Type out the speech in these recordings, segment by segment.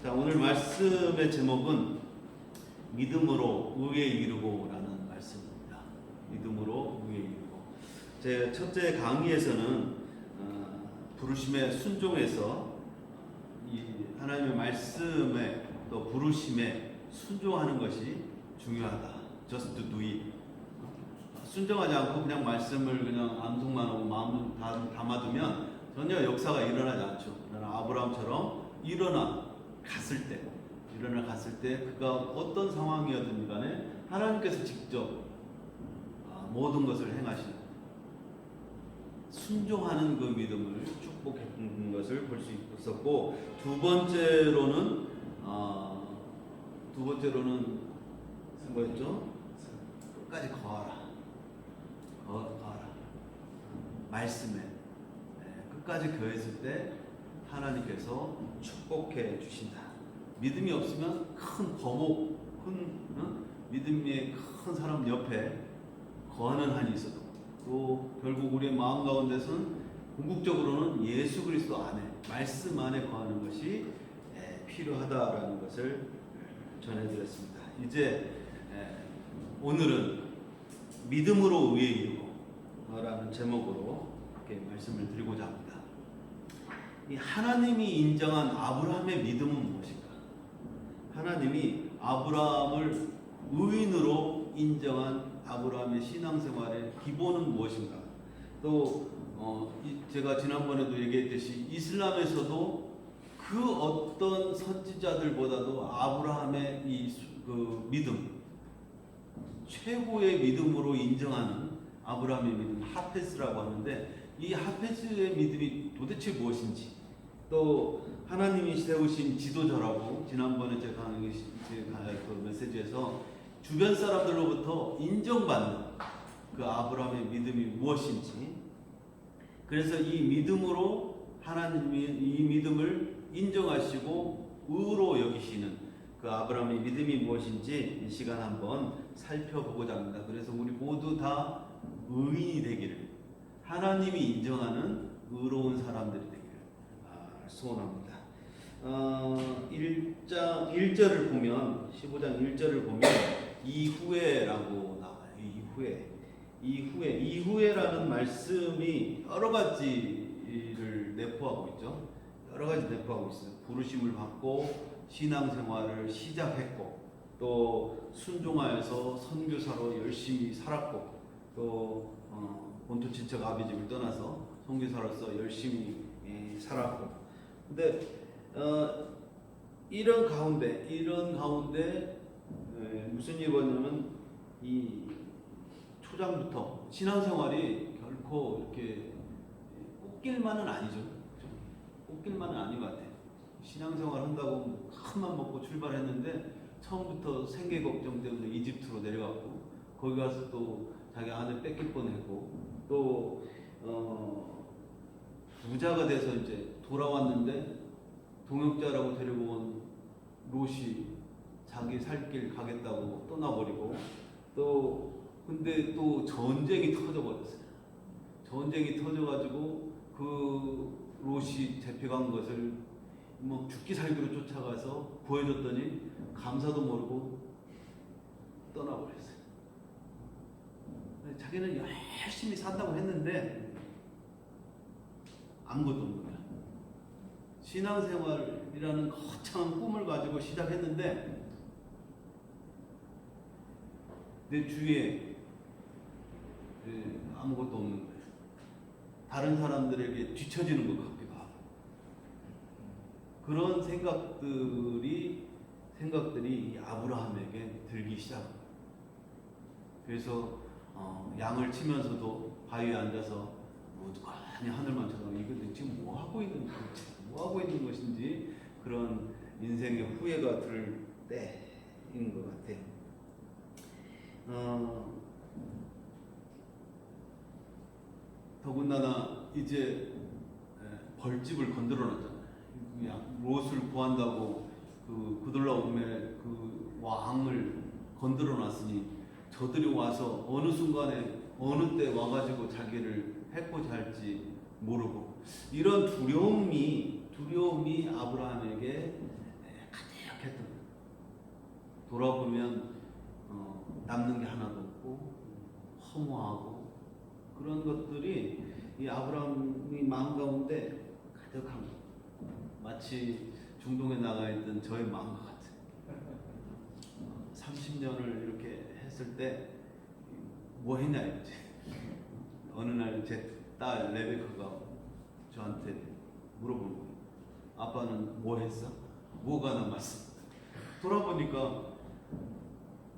자, 오늘 말씀의 제목은 믿음으로 의에 이르고라는 말씀입니다. 믿음으로 의에 이르고. 제 첫째 강의에서는 부르심의 순종에서 이 하나님의 말씀에 또 부르심에 순종하는 것이 중요하다. Just do it. 순종하지 않고 그냥 말씀을 그냥 암송만 하고 마음을 담아두면 전혀 역사가 일어나지 않죠. 그러나 아브라함처럼 일어나 갔을 때 그가 어떤 상황이었든 간에 하나님께서 직접 모든 것을 행하시는 순종하는 그 믿음을 축복했던 것을 볼 수 있었고, 두 번째로는 뭐였죠? 끝까지 거하라. 말씀에 끝까지 거했을 때 하나님께서 축복해 주신다. 믿음이 없으면 큰 거목, 믿음의 큰 사람 옆에 거하는 한이 있어도, 또 결국 우리의 마음 가운데서는 궁극적으로는 예수 그리스도 안에, 말씀 안에 거하는 것이 필요하다라는 것을 전해드렸습니다. 이제 오늘은 믿음으로 의에 이르고 라는 제목으로 이렇게 말씀을 드리고자 합니다. 이 하나님이 인정한 아브라함의 믿음은 무엇인가? 하나님이 아브라함을 의인으로 인정한 아브라함의 신앙생활의 기본은 무엇인가? 또 제가 지난번에도 얘기했듯이 이슬람에서도 그 어떤 선지자들보다도 아브라함의 그 믿음, 최고의 믿음으로 인정하는 아브라함의 믿음, 하페스라고 하는데, 이 하페스의 믿음이 도대체 무엇인지, 또 하나님이 세우신 지도자라고 지난번에 제가 그 메시지에서 주변 사람들로부터 인정받는 그 아브라함의 믿음이 무엇인지, 그래서 이 믿음으로 하나님이 이 믿음을 인정하시고 의로 여기시는 그 아브라함의 믿음이 무엇인지 이 시간 한번 살펴보고자 합니다. 그래서 우리 모두 다 의인이 되기를, 하나님이 인정하는 의로운 사람들이 되기를 소원합니다. 1절을 보면, 15장 1절을 보면 이후에라고 나와요. 이후에라는 말씀이 여러 가지를 내포하고 있죠. 여러 가지 내포하고 있어요. 부르심을 받고 신앙생활을 시작했고, 또 순종하여서 선교사로 열심히 살았고, 또 본토 친척 아비집을 떠나서 선교사로서 열심히 살았고. 근데 이런 가운데 무슨 일이 벌어냐면, 이 초장부터 신앙생활이 결코 이렇게 꽃길만은 아니죠. 꽃길만은 아닌 것 같아요. 신앙생활 한다고 큰맘 먹고 출발했는데 처음부터 생계 걱정 때문에 이집트로 내려갔고, 거기 가서 또 자기 아들 뺏길 뻔했고, 또 부자가 돼서 이제 돌아왔는데 동역자라고 데리고 온 롯이 자기 살 길 가겠다고 떠나버리고, 또 근데 또 전쟁이 터져버렸어요. 전쟁이 터져가지고 그 롯이 잡혀간 것을 뭐 죽기 살기로 쫓아가서 구해줬더니 감사도 모르고 떠나버렸어요. 자기는 열심히 산다고 했는데 아무것도 없는 거야. 신앙생활이라는 거창한 꿈을 가지고 시작했는데 내 주위에 아무것도 없는 거예요. 다른 사람들에게 뒤처지는 것 같기도 하고, 그런 생각들이 아브라함에게 들기 시작합니다. 그래서 양을 치면서도 바위에 앉아서 누가니 하늘만 쳐다보고, 이거 지금 뭐 하고 있는 것인지 그런 인생의 후회가 들 때인 것 같아요. 더군다나 이제 벌집을 건드려놨잖아요. 롯을 구한다고 그 그돌라오메 그 왕을 건드려놨으니 저들이 와서 어느 순간에 어느 때 와가지고 자기를 해코지 할지 모르고, 이런 두려움이 아브라함에게 돌아보면 남는 게 하나도 없고 허무하고 그런 것들이 이 아브라함이 마음 가운데 가득한 것. 마치 중동에 나가 있던 저의 마음과 같아요. 30년을 이렇게 했을 때 뭐 했냐 이거지. 어느 날 제 딸 레베카가 저한테 물어보는 거예요. 아빠는 뭐 했어? 뭐가 남았어? 돌아보니까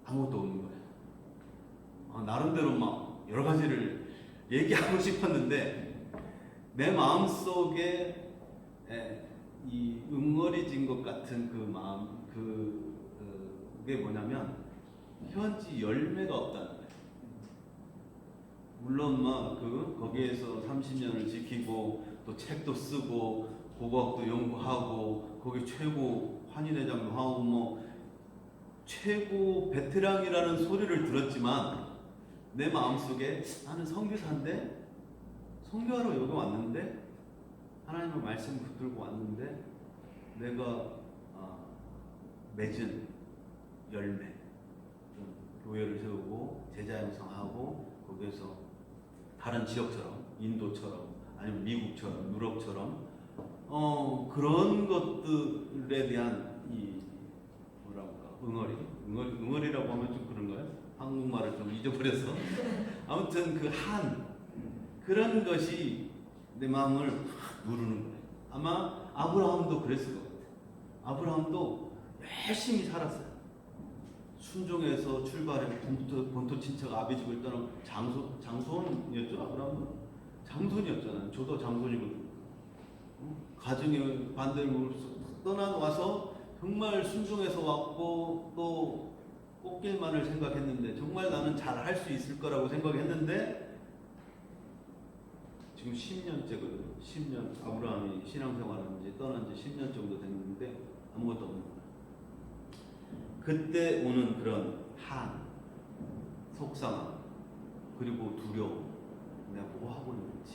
아무것도 없는 거예요. 나름대로 막 여러 가지를 얘기하고 싶었는데 내 마음 속에 이 응어리진 것 같은 그 마음, 그게 뭐냐면 현지 열매가 없다는 거예요. 물론 막 거기에서 30년을 지키고 또 책도 쓰고 고고학도 연구하고 거기 최고 환인회장도 하고 뭐 최고 베테랑이라는 소리를 들었지만 내 마음속에 나는 선교사인데 선교하러 여기 왔는데 하나님의 말씀 붙들고 왔는데 내가 맺은 열매 교회를 세우고 제자 양성하고 거기에서 다른 지역처럼 인도처럼 아니면 미국처럼 유럽처럼 그런 것들에 대한 이 뭐랄까 응어리라고 하면 좀 그런가요? 한국말을 좀 잊어버려서 아무튼 그런 것이 내 마음을 누르는 거예요. 아마 아브라함도 그랬을 것 같아요. 아브라함도 열심히 살았어요. 순종해서 출발해 본토 친척 아비 집을 떠난 장손이었죠. 아브라함은 장손이었잖아요. 저도 장손이거든요. 가정의 반대로 떠나와서 정말 순종해서 왔고 또 꽃길만을 생각했는데 정말 나는 잘 할 수 있을 거라고 생각했는데 지금 10년째거든요. 10년 아브라함이 신앙생활한 지 떠난 지 10년 정도 됐는데 아무것도 없는 거예요. 그때 오는 그런 속상함, 그리고 두려움, 내가 뭐 하고 있는지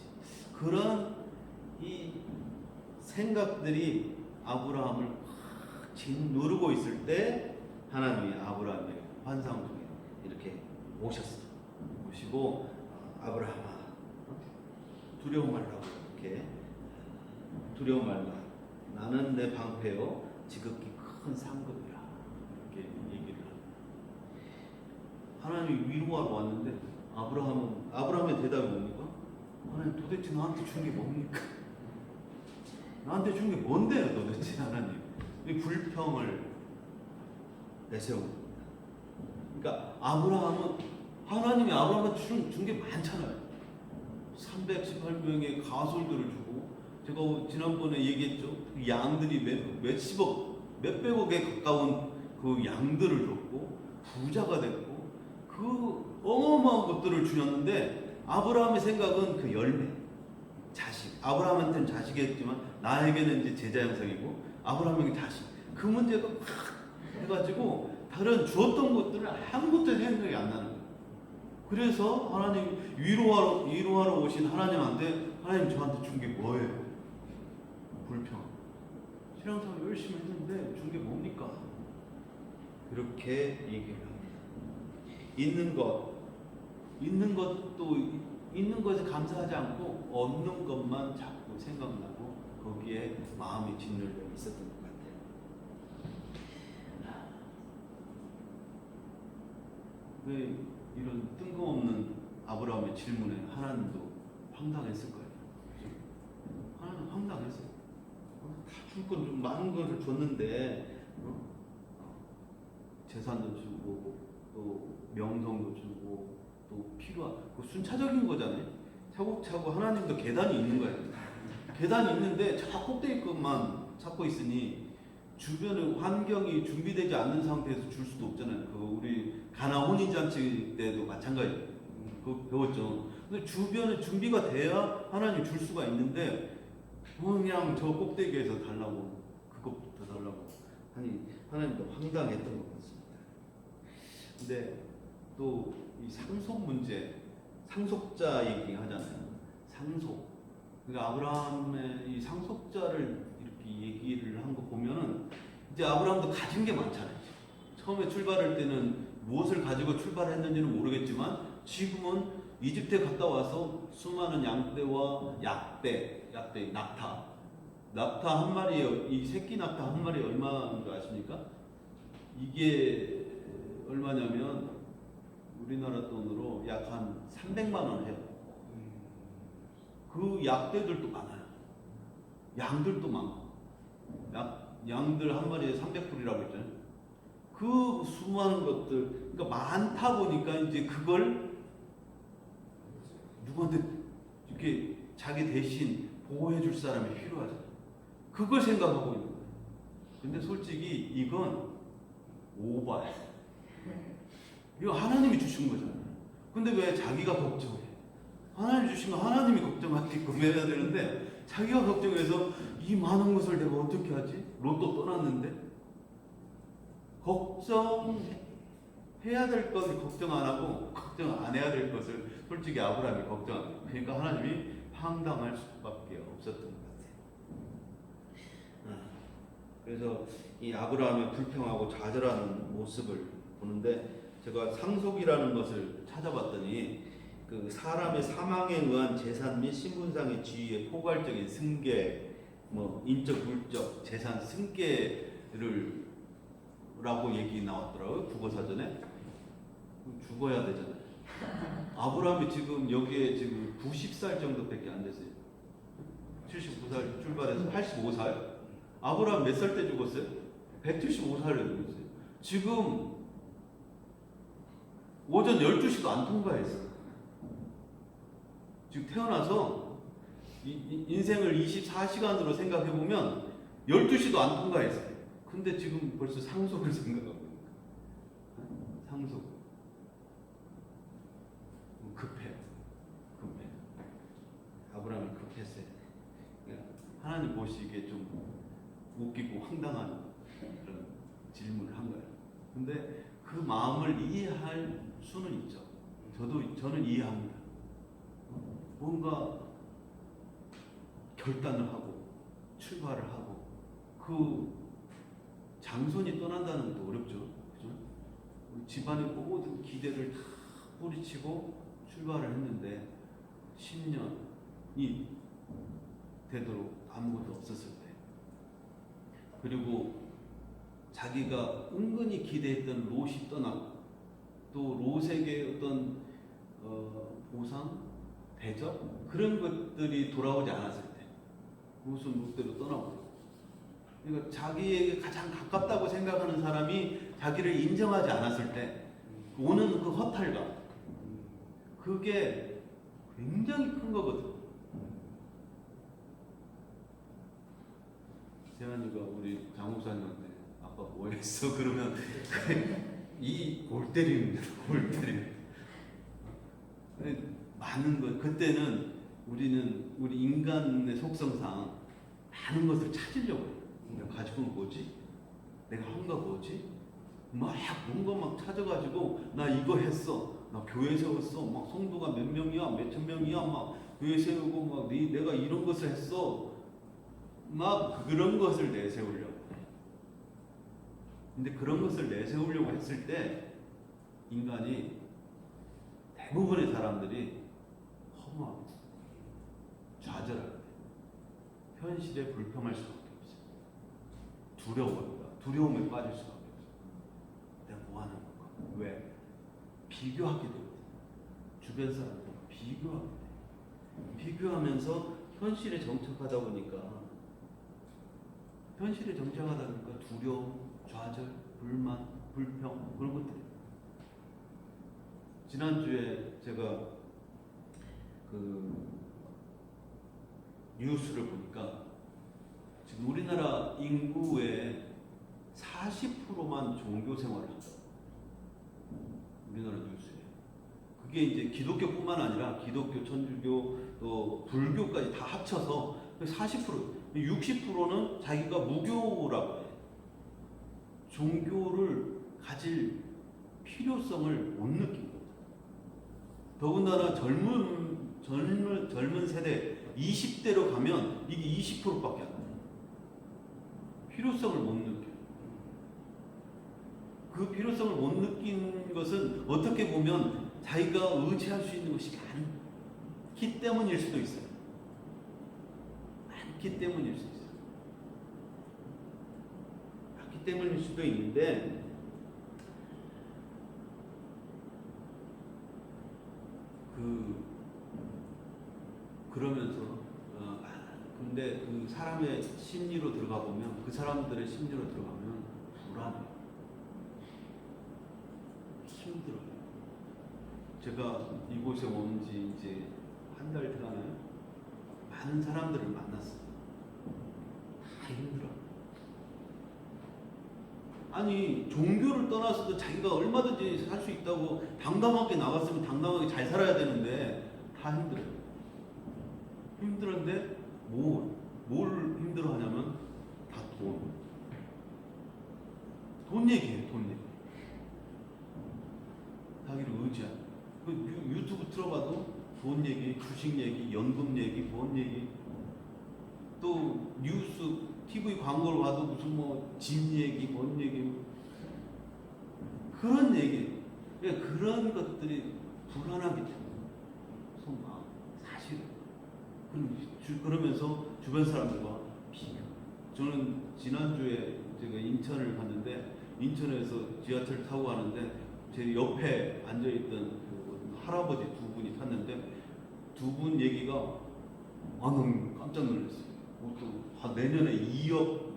그런 이 생각들이 아브라함을 확 짓누르고 있을 때 하나님이 아브라함의 환상 중에 이렇게 오셨어요. 오시고 아브라함아 두려움 말라고 이렇게 두려움 말라 나는 내 방패요 지극히 큰 상급이라 이렇게 얘기를 합니다. 하나님이 위로하러 왔는데 아브라함의 대답이 뭡니까? 하나님 도대체 나한테 준 게 뭡니까? 나한테 준 게 뭔데요 도대체 하나님? 이 불평을 내세웁니다. 그러니까 하나님이 아브라함한테 준 게 많잖아요. 318명의 가솔들을 주고 제가 지난번에 얘기했죠. 양들이 몇백억에 가까운 그 양들을 줬고 부자가 됐고 그 어마어마한 것들을 주셨는데 아브라함의 생각은 그 열매, 자식. 아브라함한테는 자식이었지만 나에게는 이제 제자 형상이고 아브라함에게 자식. 그 문제가 확 해가지고 다른 주었던 것들을 아무것도 생각이 안 나는 거예요. 그래서 하나님 위로하러 오신 하나님한테 하나님 저한테 준 게 뭐예요? 불평. 신앙생활 열심히 했는데 준 게 뭡니까? 그렇게 얘기를 합니다. 있는 것에 감사하지 않고 없는 것만 자꾸 생각나고 거기에 마음이 짓눌려 있었던 것 같아요. 왜 이런 뜬금없는 아브라함의 질문에 하나님도 황당했을 거예요. 하나님 황당했어요. 다 줄 건 좀 많은 것을 줬는데 재산도 주고 또 명성도 주고 또 필요한 그 순차적인 거잖아요. 차곡차곡 하나님도 계단이 있는 거예요. 계단이 있는데 저 꼭대기 것만 찾고 있으니 주변의 환경이 준비되지 않는 상태에서 줄 수도 없잖아요. 우리 가나 혼인잔치 때도 마찬가지예요. 그거 배웠죠. 근데 주변에 준비가 돼야 하나님 줄 수가 있는데 그냥 저 꼭대기에서 달라고 그것부터 달라고 하니 하나님도 황당했던 것 같습니다. 근데 또 이 상속 문제, 상속자 얘기하잖아요. 상속. 그러니까 아브라함의 이 상속자를 이렇게 얘기를 한 거 보면은 이제 아브라함도 가진 게 많잖아요. 처음에 출발할 때는 무엇을 가지고 출발했는지는 모르겠지만 지금은 이집트에 갔다 와서 수많은 양떼와 약대, 낙타 한 마리에, 이 새끼 낙타 한 마리에 얼마인 줄 아십니까? 이게 얼마냐면 우리나라 돈으로 약 한 300만 원 해요. 그 약대들도 많아요. 양들도 많고. 양들 한 마리에 300불이라고 했잖아요. 그 수많은 것들, 그러니까 많다 보니까 이제 그걸 누구한테 이렇게 자기 대신 보호해 줄 사람이 필요하잖아요. 그걸 생각하고 있는 거예요. 근데 솔직히 이건 오바예요. 이거 하나님이 주신 거잖아요. 근데 왜 자기가 걱정해? 하나님이 주신 거 하나님이 걱정하게끔 해야 되는데 자기가 걱정해서 이 많은 것을 내가 어떻게 하지? 로또 떠났는데 걱정해야 될 것을 걱정 안 하고 걱정 안 해야 될 것을 솔직히 아브라함이 걱정합니다. 그러니까 하나님이 황당할 수밖에 없었던 것 같아요. 그래서 이 아브라함의 불평하고 좌절하는 모습을 보는데 제가 상속이라는 것을 찾아봤더니 그 사람의 사망에 의한 재산 및 신분상의 지위의 포괄적인 승계, 뭐 인적, 물적, 재산 승계를 라고 얘기 나왔더라고요. 국어사전에. 죽어야 되잖아요. 아브라함이 지금 여기에 지금 90살 정도밖에 안 됐어요. 79살 출발해서 85살. 아브라함 몇 살 때 죽었어요? 175살에 죽었어요. 지금 오전 12시도 안 통과했어요. 지금 태어나서 인생을 24시간으로 생각해보면 12시도 안 통과했어요. 근데 지금 벌써 상속을 생각하고 있는 거예요. 상속. 급해요. 아브라함이 급했어요. 하나님 보시기에 좀 웃기고 황당한 그런 질문을 한 거예요. 근데 그 마음을 이해할 수는 있죠. 저는 이해합니다. 뭔가 결단을 하고 출발을 하고 그 장손이 떠난다는 것도 어렵죠. 그죠? 집안의 모든 기대를 다 뿌리치고 출발을 했는데 10년이 되도록 아무것도 없었을 때, 그리고 자기가 은근히 기대했던 롯이 떠나고 또 롯에게 어떤 보상, 대접 그런 것들이 돌아오지 않았을 때 롯은 롯대로 떠나버려요. 그러니까 자기에게 가장 가깝다고 생각하는 사람이 자기를 인정하지 않았을 때 오는 그 허탈감, 그게 굉장히 큰 거거든. 세환이가 우리 장 목사님한테 아빠 뭐 했어? 그러면 이 골 때리는 많은 것, 그때는 우리는 우리 인간의 속성상 많은 것을 찾으려고 해요. 내가 가지고 온 뭐지? 내가 한 거 뭐지? 막 뭔가 막 찾아가지고 나 이거 했어, 나 교회 세웠어, 막 성도가 몇 명이야, 몇 천 명이야, 막 교회 세우고 막 내가 이런 것을 했어, 막 그런 것을 내세우려고. 근데 그런 것을 내세우려고 했을 때 인간이, 대부분의 사람들이 허무하고 좌절할 때 현실에 불평할 수밖에 없어요. 두려워합니다. 두려움에 빠질 수밖에 없어요. 내가 뭐 하는 건가? 왜? 비교하게 됩니다. 주변 사람들과 비교하게 돼요. 비교하면서 현실에 정착하다 보니까 두려움, 좌절, 불만, 불평, 그런 것들이. 지난주에 제가 그 뉴스를 보니까 지금 우리나라 인구의 40%만 종교 생활을 한다고. 우리나라 뉴스에. 그게 이제 기독교뿐만 아니라 기독교, 천주교, 또 불교까지 다 합쳐서 40%, 60%는 자기가 무교라고 해요. 종교를 가질 필요성을 못 느낀 거죠. 더군다나 젊은 세대 20대로 가면 이게 20%밖에 안 돼요. 필요성을 못 느껴요. 그 필요성을 못 느낀 것은 어떻게 보면 자기가 의지할 수 있는 것이 많기 때문일 수도 있어요. 많기 때문일 수 있어요. 많기 때문일 수도 있는데, 그러면서 근데 그 사람의 심리로 들어가 보면, 그 사람들의 심리로 들어가면 불안해요. 힘들어요. 제가 이곳에 온 지 이제 한 달 돼가나요? 많은 사람들을 만났어요. 다 힘들어요. 아니, 종교를 떠나서도 자기가 얼마든지 살 수 있다고 당당하게 나갔으면 당당하게 잘 살아야 되는데 다 힘들어요. 힘들었는데 뭘 힘들어 하냐면 다 돈 얘기해요. 돈 얘기. 자기를 의지하는. 그 유튜브 틀어봐도 돈 얘기, 주식 얘기, 연금 얘기, 돈 얘기. 또 뉴스, TV 광고를 봐도 무슨 뭐 집 얘기, 뭔 얘기. 그런 얘기. 그런 것들이 불안하기 때문에 속마음, 사실은. 그러면서 주변 사람들과 비교. 저는 지난주에 제가 인천을 갔는데, 인천에서 지하철 타고 가는데 제 옆에 앉아있던 그 할아버지 두 분이 탔는데, 두 분 얘기가 너무 깜짝 놀랐어요. 내년에 2억,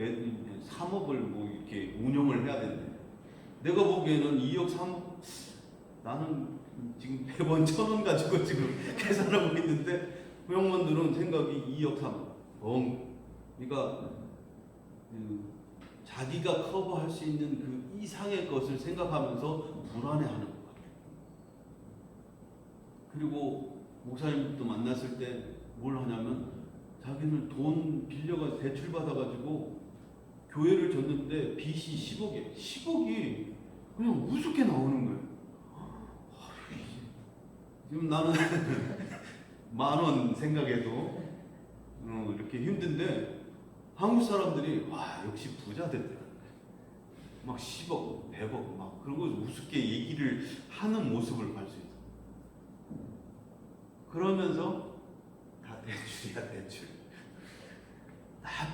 3억을 뭐 이렇게 운영을 해야 된대. 내가 보기에는 2억, 3억, 나는 지금 100원, 1000원 가지고 지금 계산하고 있는데, 그 형님들은 생각이 2억, 3억. 그러니까 자기가 커버할 수 있는 그 이상의 것을 생각하면서 불안해하는 것 같아요. 그리고 목사님도 만났을 때 뭘 하냐면, 자기는 돈 빌려가 대출 받아가지고 교회를 줬는데 빚이 10억이에요. 10억이 그냥 우습게 나오는 거예요. 지금 나는 10,000원 생각해도 이렇게 힘든데, 한국 사람들이 와 역시 부자 됐대. 막 10억, 100억 막 그런 거 우습게 얘기를 하는 모습을 볼 수 있어. 그러면서 다 대출이야, 대출. 다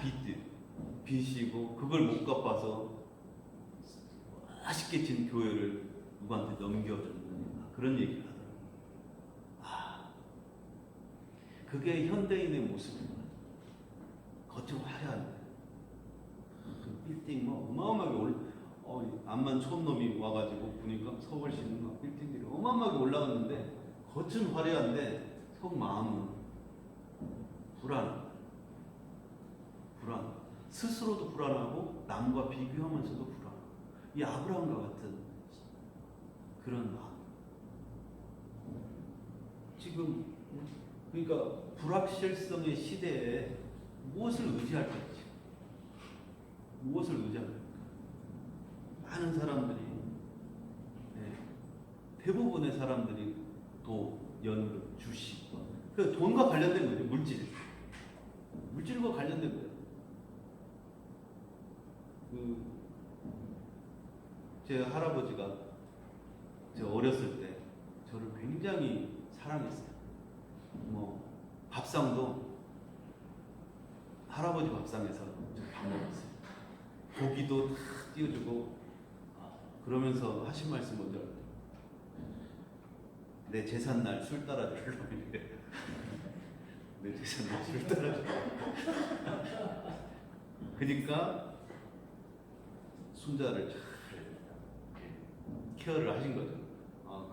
빚이고 그걸 못 갚아서 아쉽게 진 교회를 누구한테 넘겨주는 그런 얘기를 하더라고요. 그게 현대인의 모습입니다. 겉으로 화려한데 빌딩 뭐 어마어마하게 암만 촌놈이 와가지고 보니까 서울시 막 빌딩들이 어마어마하게 올라갔는데, 겉은 화려한데 속 마음은 불안. 스스로도 불안하고 남과 비교하면서도 불안. 이 아브라함과 같은 그런 마음. 지금 그러니까 불확실성의 시대에 무엇을 의지할 건지, 무엇을 의지할까? 많은 사람들이, 대부분의 사람들이 연금, 주식, 그 돈과 관련된 거죠. 물질과 관련된 거예요. 제 할아버지가 제가 어렸을 때 저를 굉장히 사랑했어요. 뭐 밥상도 할아버지 밥상에서 밥 먹었어요. 고기도 다 띄워주고, 그러면서 하신 말씀 먼저, 내 제삿날 술 따라주려고. 내 제삿날 술 따라주려고. 그러니까 손자를 잘 케어를 하신 거죠.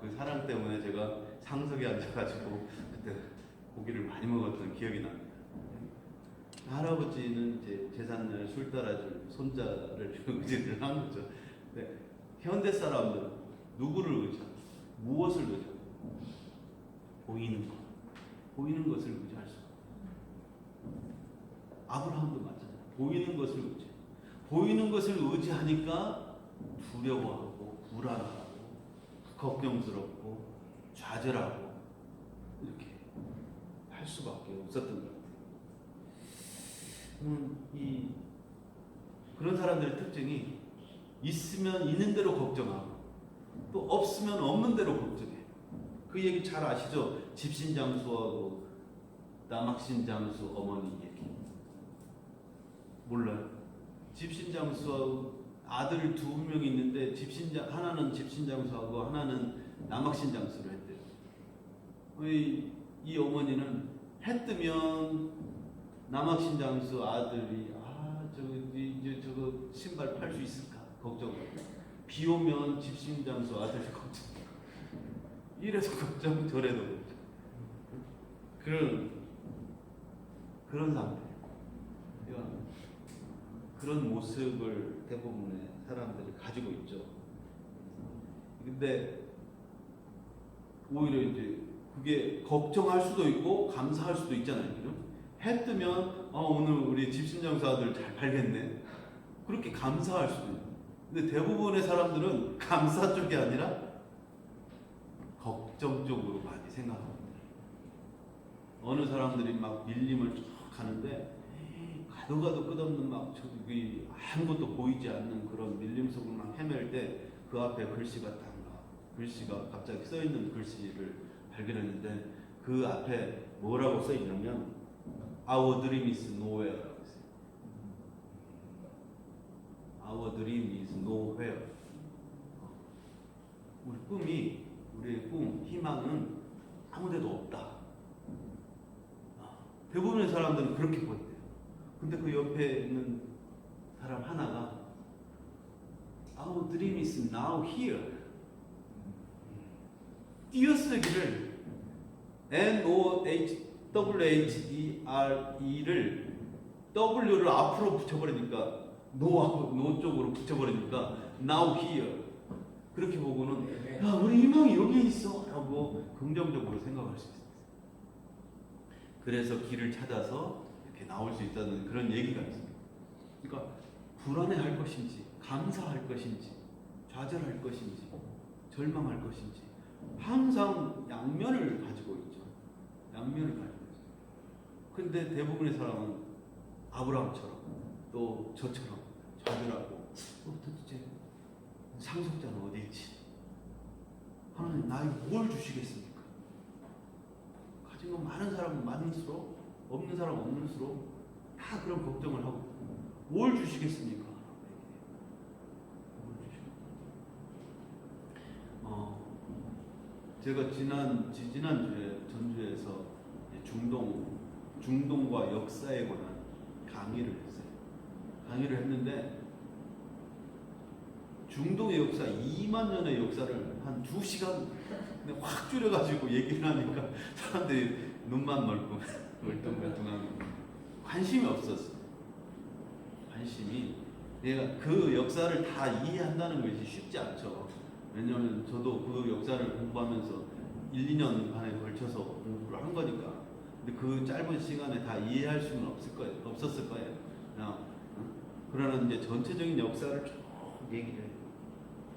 그 사랑 때문에 제가 상석에 앉아가지고 그때 고기를 많이 먹었던 기억이 납니다. 할아버지는 이제 제삿날 술 따라줄 손자를 의지를 한 거죠. 근데 현대 사람들은 누구를 의지하고, 무엇을 의지하고? 보이는 것. 보이는 것을 의지할 수 없어요. 아브라함도 마찬가지예요. 보이는 것을 의지해요. 보이는 것을 의지하니까 두려워하고 불안하고 걱정스럽고 좌절하고 이렇게 할 수밖에 없었던 것 같아요. 그런 사람들의 특징이 있으면 있는 대로 걱정하고 또 없으면 없는 대로 걱정해. 그 얘기 잘 아시죠? 집신장수하고 남학신장수 어머니 얘기. 몰라요? 집신장수하고 아들 2명 있는데 하나는 집신장수하고 하나는 남학신장수를 했대요. 이 어머니는 해 뜨면 남학신장수 아들이 저거 신발 팔 수 있을까 걱정하고, 비 오면 집신장수 아들이 걱정. 이래서 걱정 저래도 걱정. 그런 상태. 그런 모습을 대부분의 사람들이 가지고 있죠. 근데 오히려 이제 그게 걱정할 수도 있고 감사할 수도 있잖아요. 해 뜨면 오늘 우리 집신장수 아들 잘 팔겠네. 그렇게 감사할 수도 있고. 근데 대부분의 사람들은 감사 쪽이 아니라 걱정 쪽으로 많이 생각합니다. 어느 사람들이 막 밀림을 쭉 가는데 가도 끝없는 막 저기 아무것도 보이지 않는 그런 밀림 속을 막 헤맬 때 그 앞에 글씨가 갑자기 써 있는 글씨를 발견했는데 그 앞에 뭐라고 써 있냐면 Our dream is nowhere라고 써요. Our dream is nowhere. 우리의 꿈, 희망은 아무데도 없다. 대부분의 사람들은 그렇게 보대요. 근데 그 옆에 있는 사람 하나가 Our dream is now here. 띄어쓰기를 NOWHERE를 W를 앞으로 붙여버리니까 노 쪽으로 붙여버리니까 now here. 그렇게 보고는 야, 우리 희망이 여기에 있어 라고 긍정적으로 생각할 수 있어요. 그래서 길을 찾아서 이렇게 나올 수 있다는 그런 얘기가 있습니다. 그러니까 불안해할 것인지 감사할 것인지 좌절할 것인지 절망할 것인지 항상 양면을 가지고 있죠. 양면을 가지고 있어요. 근데 대부분의 사람은 아브라함처럼 또 저처럼 좌절하고 도대체 상속자는 어디 있지? 하나님 나에게 뭘 주시겠습니까? 가진 거 많은 사람은 많을수록 없는 사람은 없는수록 다 그런 걱정을 하고 뭘 주시겠습니까? 제가 지난주에 전주에서 중동과 역사에 관한 강의를 했어요. 강의를 했는데 중동의 역사 2만 년의 역사를 한 2시간 확 줄여가지고 얘기를 하니까 사람들이 눈만 멀뚱멀뚱하고 관심이 없었어요. 관심이 내가 그 역사를 다 이해한다는 것이 쉽지 않죠. 왜냐하면 저도 그 역사를 공부하면서 1, 2년 반에 걸쳐서 공부를 한 거니까. 근데 그 짧은 시간에 다 이해할 수는 없었을 거예요. 그냥, 그러나 이제 전체적인 역사를 쭉 얘기를 해요.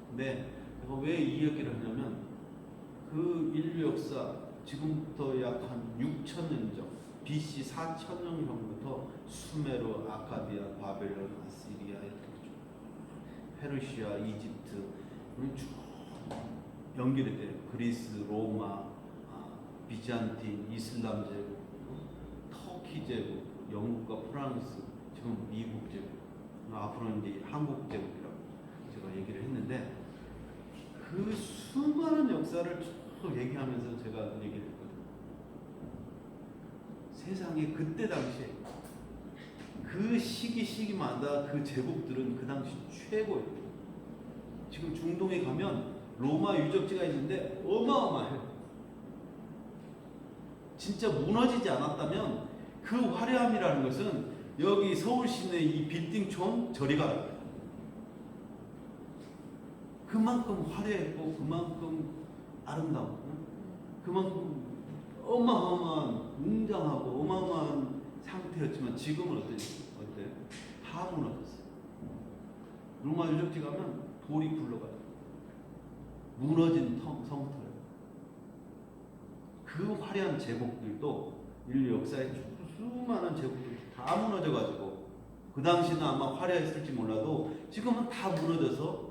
근데 제가 왜 이 얘기를 하냐면 그 인류 역사 지금부터 약 한 6,000년 전 BC 4,000년 전부터 수메르, 아카디아, 바벨론, 아시리아, 페르시아, 이집트 쭉 연결이 돼요. 그리스, 로마, 비잔틴, 이슬람 제국, 터키 제국, 영국과 프랑스, 지금 미국 제국, 앞으로는 이제 한국 제국이라고 제가 얘기를 했는데 그 수많은 역사를 쭉 얘기하면서 제가 얘기를 했거든요. 세상에 그때 당시에 그 시기마다 그 제국들은 그 당시 최고예요. 지금 중동에 가면 로마 유적지가 있는데 어마어마해요. 진짜 무너지지 않았다면 그 화려함이라는 것은 여기 서울 시내 이 빌딩촌 저리 가요. 그만큼 화려했고 그만큼 아름다웠고 그만큼 어마어마한 웅장하고 어마어마한 상태였지만 지금은 어때요? 다 무너졌어요. 로마 유적지 가면 돌이 굴러가요. 무너진 성터예요. 그 화려한 제국들도 인류 역사의 수많은 제국들이 다 무너져가지고 그 당시는 아마 화려했을지 몰라도 지금은 다 무너져서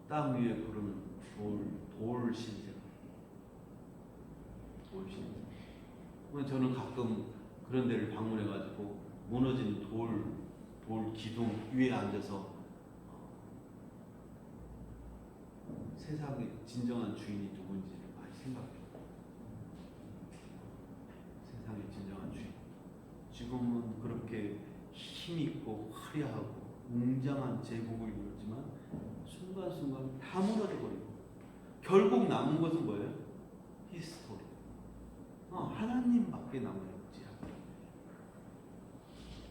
땅 위에 그런 돌 신세. 돌 신세. 저는 가끔 그런 데를 방문해가지고 무너진 돌 기둥 위에 앉아서 세상의 진정한 주인이 누군지를 많이 생각해요. 세상의 진정한 주인. 지금은 그렇게 힘있고 화려하고 웅장한 제국을 이루었지만 순간순간 다 무너져버리고 결국 남은 것은 뭐예요? 히스토리. 하나님밖에 남아있지.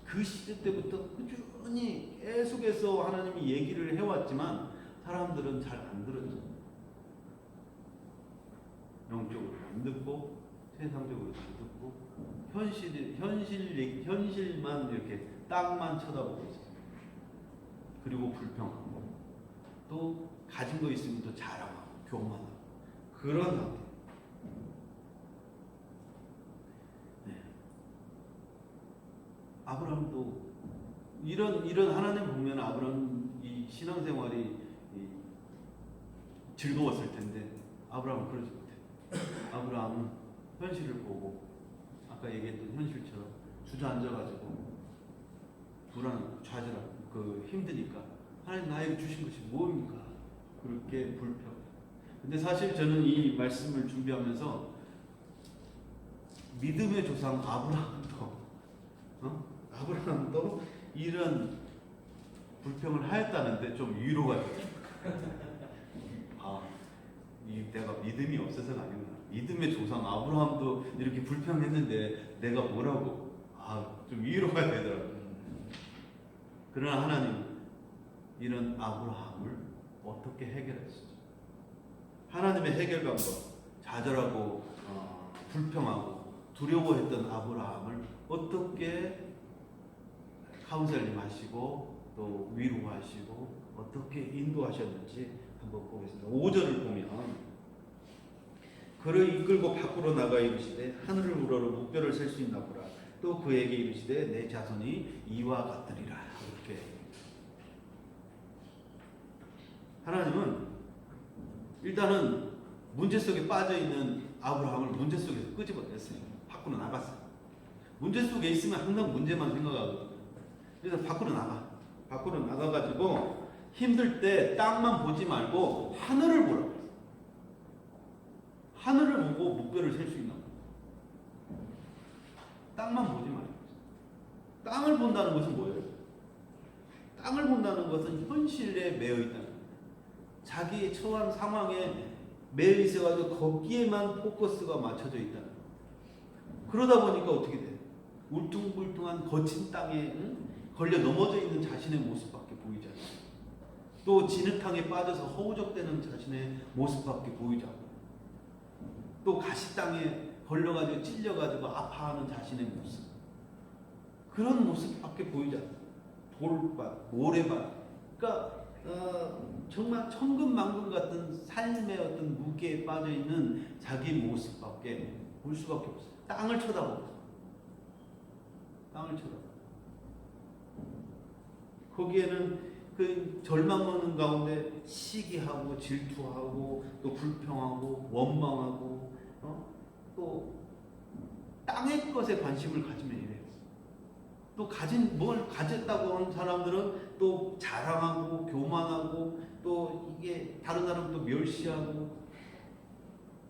그 시대 때부터 꾸준히 계속해서 하나님이 얘기를 해왔지만 사람들은 잘 안 들었죠. 영적으로 안 듣고 세상적으로 안 듣고 현실만 이렇게 땅만 쳐다보고 있어요. 그리고 불평하고 또 가진 거 있으면 또 자랑하고 교만하고 그런 상태. 네. 아브라함도 이런 하나님 보면 아브라함 이 신앙생활이 즐거웠을 텐데 아브라함은 그러지 못해. 아브라함은 현실을 보고 아까 얘기했던 현실처럼 주저앉아가지고 좌절하고 힘드니까 하나님 나에게 주신 것이 무엇입니까? 그렇게 불평. 근데 사실 저는 이 말씀을 준비하면서 믿음의 조상 아브라함도 이런 불평을 하였다는데 좀 위로가 돼요. 내가 믿음이 없어서가 아니구나. 믿음의 조상 아브라함도 이렇게 불평했는데 내가 뭐라고? 좀 위로가 되더라고요. 그러나 하나님 이런 아브라함을 어떻게 해결했을지. 하나님의 해결 방법, 좌절하고 불평하고 두려워했던 아브라함을 어떻게 카운셀링 하시고 또 위로하시고 어떻게 인도하셨는지 한번 보겠습니다. 5절을 보면 그를 이끌고 밖으로 나가 이르시되 하늘을 우러러 무뼈를 셀 수 있나 보라. 또 그에게 이르시되 내 자손이 이와 같으리라. 이렇게 하나님은 일단은 문제 속에 빠져있는 아브라함을 문제 속에서 끄집어냈어요. 밖으로 나갔어요. 문제 속에 있으면 항상 문제만 생각하거든요. 그래서 밖으로 나가가지고 힘들 때 땅만 보지 말고 하늘을 보라고. 하늘을 보고 목표를 셀 수 있나? 땅만 보지 말고. 땅을 본다는 것은 뭐예요? 땅을 본다는 것은 현실에 매여 있다는 거예요. 자기의 처한 상황에 매여 있어가지고 거기에만 포커스가 맞춰져 있다는 거예요. 그러다 보니까 어떻게 돼요? 울퉁불퉁한 거친 땅에 걸려 넘어져 있는 자신의 모습밖에 보이지 않아요. 또 진흙탕에 빠져서 허우적대는 자신의 모습밖에 보이지 않아요. 또 가시땅에 걸려가지고 찔려가지고 아파하는 자신의 모습, 그런 모습밖에 보이지 않아요. 돌밭, 모래밭. 그러니까 정말 천근만근 같은 삶의 어떤 무게에 빠져있는 자기 모습밖에 볼 수밖에 없어요. 땅을 쳐다보고 거기에는 그 절망 오는 가운데 시기하고 질투하고 또 불평하고 원망하고 또 땅의 것에 관심을 가지면 이래요. 또 뭘 가졌다고 하는 사람들은 또 자랑하고 교만하고 또 이게 다른 사람 또 멸시하고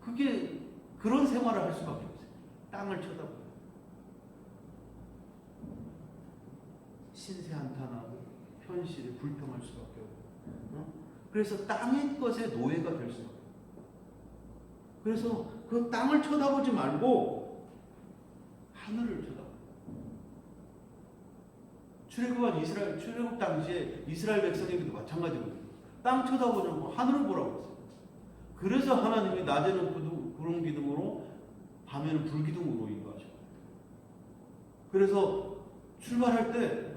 그게 그런 생활을 할 수밖에 없어요. 땅을 쳐다보고 신세 한탄하고 현실에 불평할 수밖에 없고 그래서 땅의 것에 노예가 될 수밖에 없고 그래서 그 땅을 쳐다보지 말고 하늘을 쳐다봐. 출애굽 당시에 이스라엘 백성에게도 마찬가지거든요. 땅 쳐다보지 않고 하늘을 보라고 했어요. 그래서 하나님이 낮에는 구름 기둥으로 밤에는 불 기둥으로 인도하셔. 그래서 출발할 때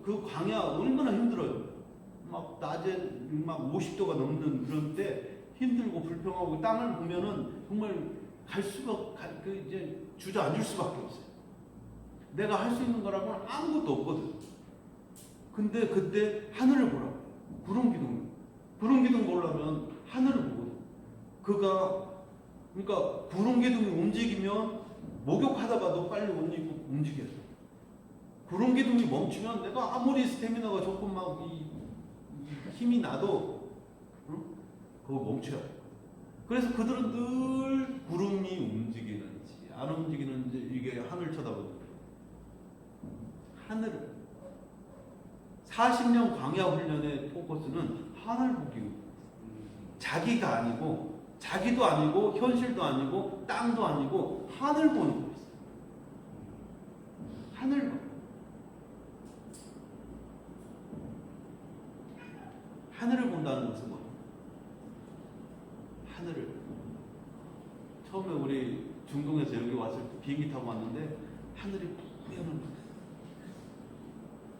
그 광야 얼마나 힘들어요. 막 낮에 막 50도가 넘는 그런 때 힘들고 불평하고 땅을 보면은 정말 이제 주저앉을 수밖에 없어요. 내가 할 수 있는 거라고는 아무것도 없거든. 근데 그때 하늘을 보라고. 구름 기둥 보려면 하늘을 보거든. 그러니까 구름 기둥이 움직이면 목욕하다가도 빨리 옷 입고 움직여야 돼. 구름 기둥이 멈추면 내가 아무리 스태미나가 좋고 막 힘이 나도 그거 멈춰야 돼. 그래서 그들은 늘 구름이 움직이는지 안 움직이는지 이게 하늘 쳐다보는 거예요. 하늘을 40년 광야 훈련의 포커스는 하늘 보기. 자기가 아니고 자기도 아니고 현실도 아니고 땅도 아니고 하늘 보는 거였어요. 하늘 봐. 하늘을 본다는 것은 뭐예요? 하늘을. 처음에 우리 중동에서 여기 왔을 때 비행기 타고 왔는데 하늘이 뿌연 거예요.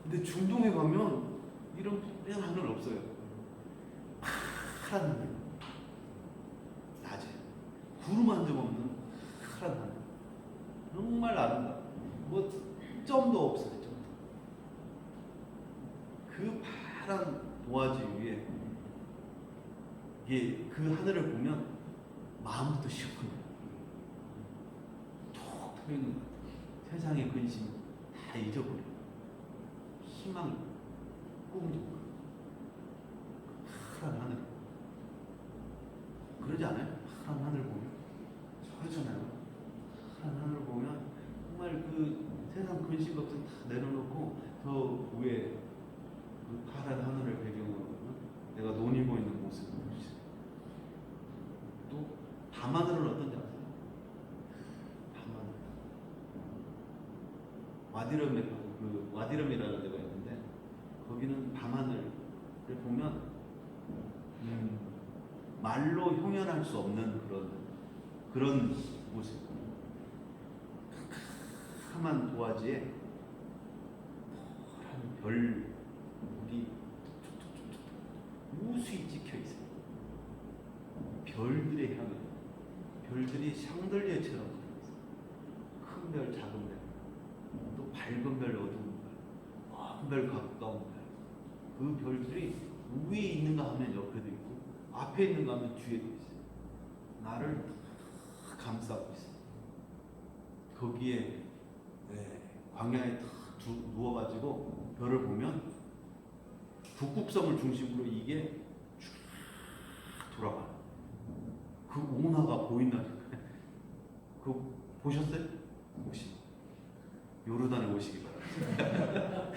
근데 중동에 가면 이런 뿌연 하늘 없어요. 파란 하늘. 낮에. 구름 한 점 없는 파란 하늘. 정말 아름다워. 뭐 점도 없어요. 점도. 그 파란 도화지 위에 이게 그 하늘을 보면 마음부터 시원해요. 톡 트이는 것 같아요. 세상의 근심 다 잊어버려. 희망이 꿈도 파란 하늘. 그러지 않아요? 파란 하늘 보면 그러잖아요. 파란 하늘 보면 정말 그 세상 근심 걱정 다 내려놓고 저 위에 그 파란 하늘을 배경으로 내가 논 입고 있는 모습을 보시죠. 또 밤하늘은 어떤지 아세요? 밤하늘. 와디럼이라는 데가 있는데 거기는 밤하늘을 보면 말로 형연할 수 없는 그런 모습. 캄캄한 도화지에 파란 별이 우수히 찍혀 있어요. 별들의 향연, 별들이 샹들리에처럼 큰 별, 작은 별, 또 밝은 별, 어두운 별, 먼 별, 가까운 별. 그 별들이 위에 있는가 하면 옆에도 있고 앞에 있는가 하면 뒤에도 있어요. 나를 감싸고 있어요. 거기에 광야에 탁 누워가지고 별을 보면 북극성을 중심으로 이게 쫙 돌아가요. 그 운하가 보인다니까요. 그거 보셨어요? 혹시? 요르단에 오시기 바랍니다.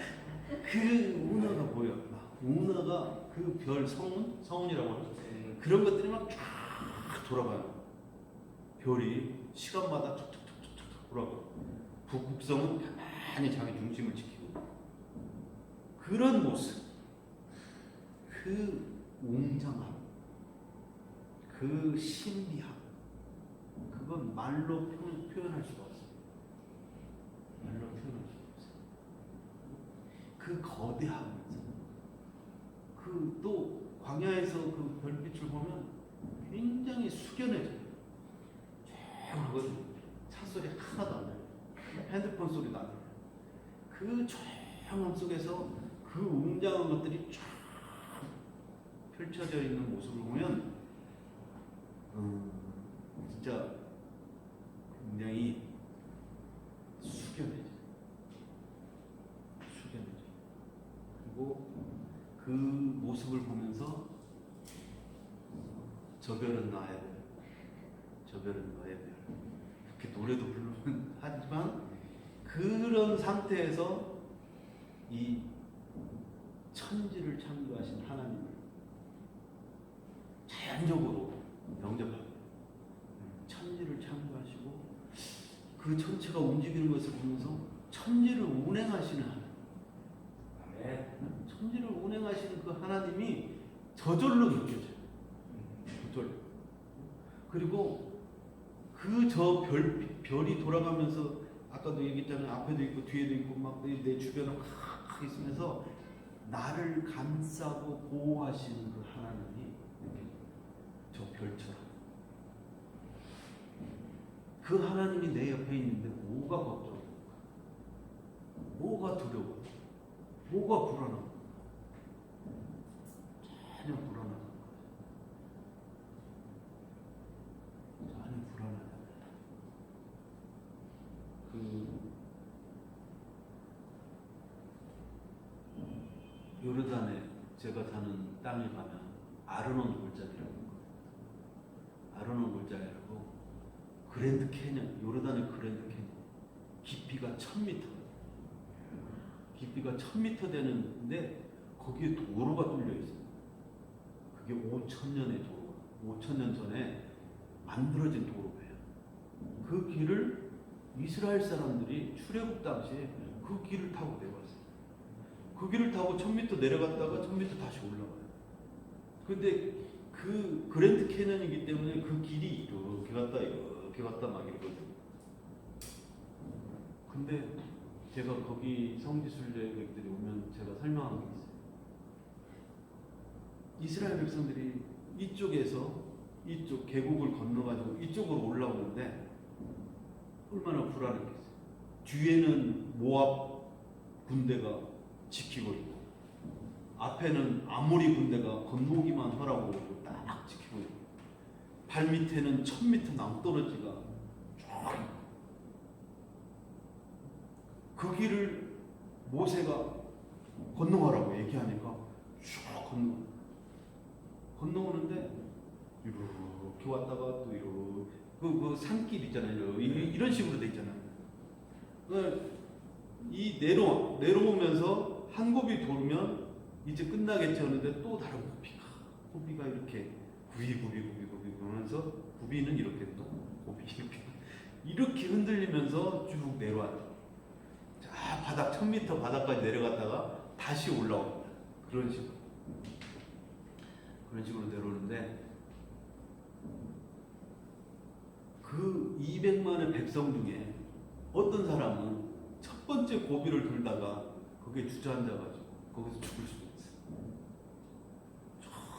그 운하가 보여. 운하가 그 별 성운이라고 하죠. 그런 것들이 막 쫙 돌아가요. 별이 시간마다 툭툭툭툭툭 돌아가요. 북극성은 가만히 자기 중심을 지키고 그런 모습, 그 웅장함, 그 신비함, 그건 말로 표현할 수가 없어요. 말로 표현할 수가 없어요. 그 거대하면서 그 또 광야에서 그 별빛을 보면 굉장히 숙연해져요. 조용하거든요. 차 소리 하나도 안 나요. 핸드폰 소리도 안 나요. 그 조용함 속에서 그 웅장한 것들이 쫙 펼쳐져 있는 모습을 보면 진짜 굉장히 숙연해져요. 그리고 그 모습을 보면서 저 별은 나의 별, 저 별은 너의 별, 이렇게 노래도 부르면 하지만 그런 상태에서 이 천지를 창조하신 하나님을 자연적으로 영접하고 천지를 창조하시고 그 천체가 움직이는 것을 보면서 천지를 운행하시는 하나님, 천지를 운행하시는 그 하나님이 저절로 느껴져요. 저절로. 그리고 그 저 별이 돌아가면서 아까도 얘기했잖아요. 앞에도 있고 뒤에도 있고 막 내 주변에 확 있으면서 나를 감싸고 보호하시는 그 하나님이 저 별처럼. 그 하나님이 내 옆에 있는데 뭐가 걱정일까? 뭐가 두려워? 뭐가 불안하고? 전혀 불안하다. 전혀 불안하다. 요르단에 제가 사는 땅에 가면 아르논 골짜기라고 있거든요. 아르논 골짜기라고 그랜드 캐년, 요르단의 그랜드 캐년 깊이가 1000m, 깊이가 1000m 되는데 거기에 도로가 뚫려 있어요. 그게 5000년의 도로, 5000년 전에 만들어진 도로예요. 그 길을 이스라엘 사람들이 출애굽 당시에 그 길을 타고 내려왔어요. 그 길을 타고 1000m 내려갔다가 1000m 다시 올라가요. 근데 그 그랜드 캐년이기 때문에 그 길이 이렇게 갔다 막 이러거든요. 근데 제가 거기 성지순례객들이 오면 제가 설명한 게 있어요. 이스라엘 백성들이 이쪽에서 이쪽 계곡을 건너가지고 이쪽으로 올라오는데 얼마나 불안했겠어요. 뒤에는 모압 군대가 지키고 있고 앞에는 아모리 군대가 건너기만 하라고 딱 지키고 있고 발 밑에는 1000m 낭떠러지가 쫙 있고 그 길을 모세가 건너가라고 얘기하니까 쭉 건너오는데 이렇게 왔다가 또 이렇게 그 산길 있잖아요. 이런 식으로 돼 있잖아요. 이 내려오면서 한 곱이 돌면 이제 끝나겠지 하는데 또 다른 곱이가 이렇게 굽이 그러면서 굽이는 이렇게 또 곱이 이렇게 흔들리면서 쭉 내려왔다. 자 바닥 1000m 바닥까지 내려갔다가 다시 올라옵니다. 그런 식으로 내려오는데 그 200만의 백성 중에 어떤 사람은 첫 번째 고비를 돌다가 거기에 주저앉아가지고 거기서 죽을 수도 있어요.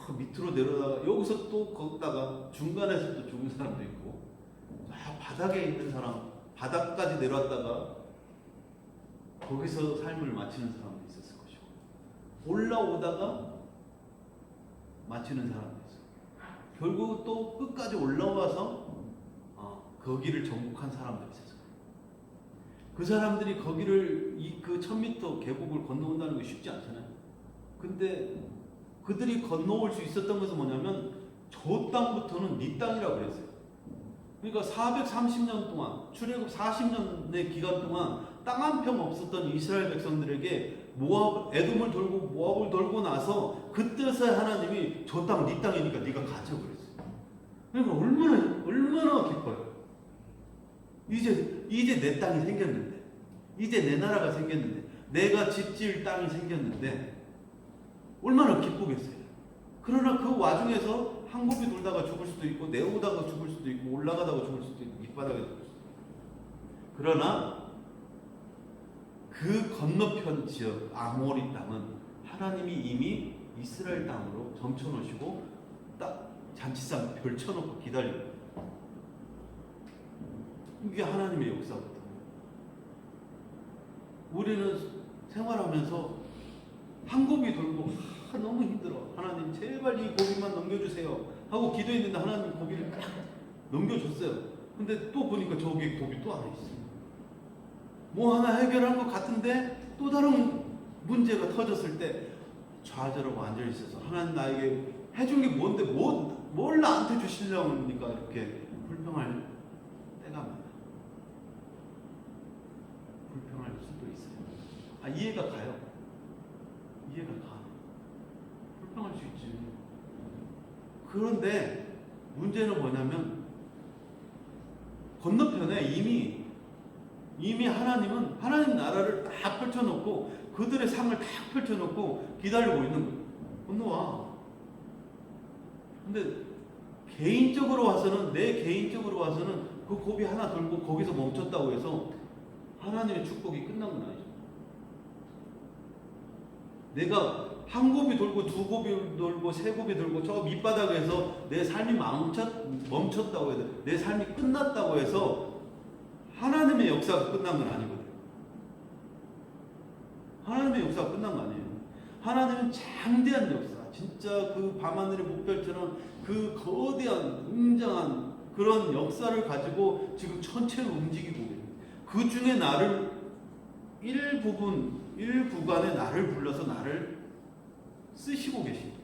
저 밑으로 내려다가 여기서 또 걷다가 중간에서 또 죽은 사람도 있고 바닥에 있는 사람 바닥까지 내려왔다가 거기서 삶을 마치는 사람도 있었을 것이고 올라오다가 마치는 사람도 있어요. 결국 또 끝까지 올라와서 거기를 정복한 사람들이 있었어요. 그 사람들이 거기를 그 1000m 계곡을 건너온다는 게 쉽지 않잖아요. 근데 그들이 건너올 수 있었던 것은 뭐냐면 저 땅부터는 네 땅이라고 그랬어요. 그러니까 430년 동안 출애굽 40년의 기간 동안 땅 한 평 없었던 이스라엘 백성들에게 에돔을 돌고 모압을 돌고 나서 그때서야 하나님이 저 땅 네 땅이니까 네가 가져 그랬어요. 그러니까 얼마나 기뻐요. 이제 내 땅이 생겼는데, 이제 내 나라가 생겼는데, 내가 집 지을 땅이 생겼는데 얼마나 기쁘겠어요. 그러나 그 와중에서 한 곱이 돌다가 죽을 수도 있고 내려오다가 죽을 수도 있고 올라가다가 죽을 수도 있고 밑바닥에 죽을 수도 있고 그러나 그 건너편 지역 아모리 땅은 하나님이 이미 이스라엘 땅으로 점쳐놓으시고 딱 잔치상 펼쳐놓고 기다리고 이게 하나님의 역사거든요. 우리는 생활하면서 한 곱이 돌고 너무 힘들어. 하나님 제발 이 고비만 넘겨주세요 하고 기도했는데 하나님 고비를 딱 넘겨줬어요. 근데 또 보니까 저기 고비 또 안에 있어요. 뭐 하나 해결한 것 같은데 또 다른 문제가 터졌을 때 좌절하고 앉아있어서 하나님 나에게 해준 게 뭔데 뭘 나한테 주시려고 합니까? 이렇게 불평할 때가 많아요. 불평할 수도 있어요. 이해가 가요. 이해가 가. 불평할 수 있지. 그런데 문제는 뭐냐면 건너편에 이미 하나님은 하나님 나라를 딱 펼쳐놓고 그들의 삶을 딱 펼쳐놓고 기다리고 있는 거예요. 건너와. 근데 내 개인적으로 와서는 그 고비 하나 돌고 거기서 멈췄다고 해서 하나님의 축복이 끝난 건 아니죠. 내가 한 곱이 돌고 두 곱이 돌고 세 곱이 돌고 저 밑바닥에서 내 삶이 멈췄다고 해서 내 삶이 끝났다고 해서 하나님의 역사가 끝난 건 아니거든요. 하나님의 역사가 끝난 거 아니에요. 하나님은 장대한 역사, 진짜 그 밤하늘의 목별처럼 그 거대한 웅장한 그런 역사를 가지고 지금 전체를 움직이고 있는, 그 중에 나를 일부간에 나를 불러서 나를 쓰시고 계십니다.